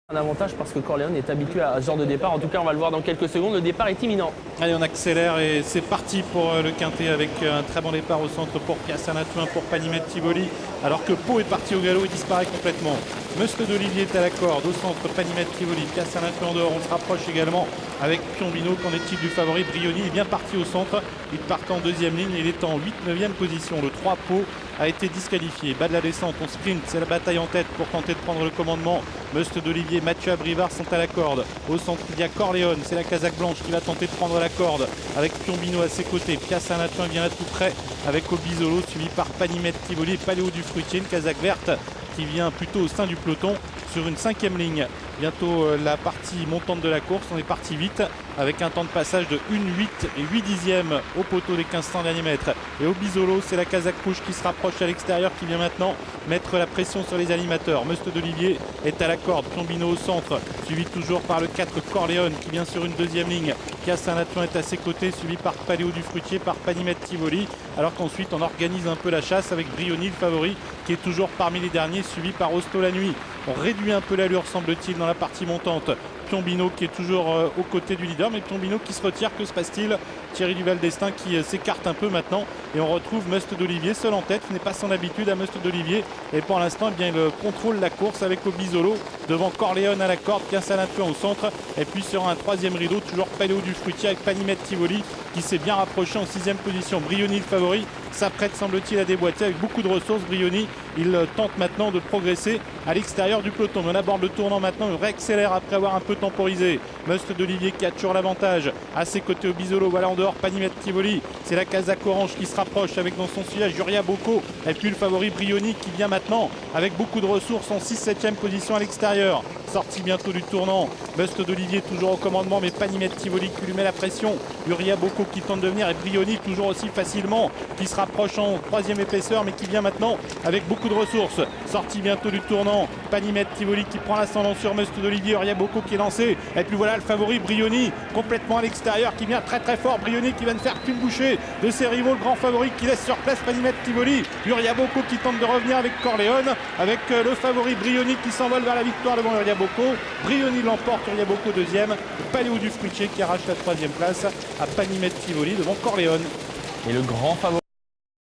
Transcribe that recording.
Un avantage parce que Corleone est habitué à ce genre de départ. En tout cas, on va le voir dans quelques secondes. Le départ est imminent. Allez, on accélère et c'est parti pour le quintet avec un très bon départ au centre pour Pia Saint-Latuin, pour Panimet Tivoli, alors que Pau est parti au galop et disparaît complètement. Must d'Olivier est à la corde au centre, Panimet Tivoli, Pia Saint-Latuin en dehors. On se rapproche également avec Piombino. Qu'en est-il du favori? Brioni est bien parti au centre. Il part en deuxième ligne. Il est en 8-9e position. Le 3 Pau a été disqualifié. Bas de la descente, on sprint. C'est la bataille en tête pour tenter de prendre le commandement. Must d'Olivier, Mathieu Abrivard sont à la corde. Au centre, il y a Corleone. C'est la casaque blanche qui va tenter de prendre la corde avec Piombino à ses côtés. Pia Saint-Latuin vient là tout près avec Obisolo, suivi par Panimet Tivoli et Paléo du Fruitier. Une casaque verte qui vient plutôt au sein du peloton sur une 5e ligne. Bientôt la partie montante de la course. On est parti vite avec un temps de passage de 1,8 et 8 dixièmes au poteau des 1500 derniers mètres. Et Obisolo, c'est la casaque rouge qui se rapproche à l'extérieur, qui vient maintenant mettre la pression sur les animateurs. Must d'Olivier est à la corde, Piombino au centre, suivi toujours par le 4 Corleone qui vient sur une deuxième ligne. Pia Saint-Latuin est à ses côtés, suivi par Paléo du Fruitier, par Panimet Tivoli, alors qu'ensuite on organise un peu la chasse avec Brioni, le favori, qui est toujours parmi les derniers, suivi par Hosto la nuit. On réduit un peu l'allure, semble-t-il, dans la partie montante. Piombino qui est toujours aux côtés du leader, mais Piombino qui se retire. Que se passe-t-il? Thierry Duval d'Estaing qui s'écarte un peu maintenant, et on retrouve Must d'Olivier seul en tête. Ce n'est pas son habitude à Must d'Olivier, et pour l'instant, eh bien, il contrôle la course avec Obisolo devant Corleone à la corde, Pia Saint-Latuin au centre, et puis sur un troisième rideau, toujours Paléo du Fruitier avec Panimet Tivoli qui s'est bien rapproché en 6e position. Brioni, le favori, s'apprête, semble-t-il, à déboîter avec beaucoup de ressources. Brioni, il tente maintenant de progresser à l'extérieur du peloton. On aborde le tournant maintenant, il réaccélère après avoir un peu temporisé. Must d'Olivier qui a toujours l'avantage. À ses côtés, Obisolo, voilà en dehors Panimet Tivoli. C'est la casaque orange qui se rapproche avec dans son sillage Juria Bocco. Et puis le favori Brioni qui vient maintenant avec beaucoup de ressources en 6-7e position à l'extérieur. Sortie bientôt du tournant. Must d'Olivier toujours au commandement, mais Panimet Tivoli qui lui met la pression. Juria Bocco qui tente de venir et Brioni toujours aussi facilement, qui se rapproche en 3e épaisseur, mais qui vient maintenant avec beaucoup de ressources. Sortie bientôt du tournant. Panimet Tivoli qui prend l'ascendant sur Must d'Olivier. Juria Bocco qui est lancé. Et puis voilà le favori Brioni complètement à l'extérieur qui vient très très fort. Brioni qui va ne faire qu'une bouchée de ses rivaux. Le grand favori qui laisse sur place Panimet Tivoli. Juria Bocco qui tente de revenir avec Corleone, avec le favori Brioni qui s'envole vers la victoire devant Juria Bocco. Brioni l'emporte, Juria Bocco deuxième. Paléo du Fruitier qui arrache la 3e place à Panimet Tivoli devant Corleone. Et le grand favori.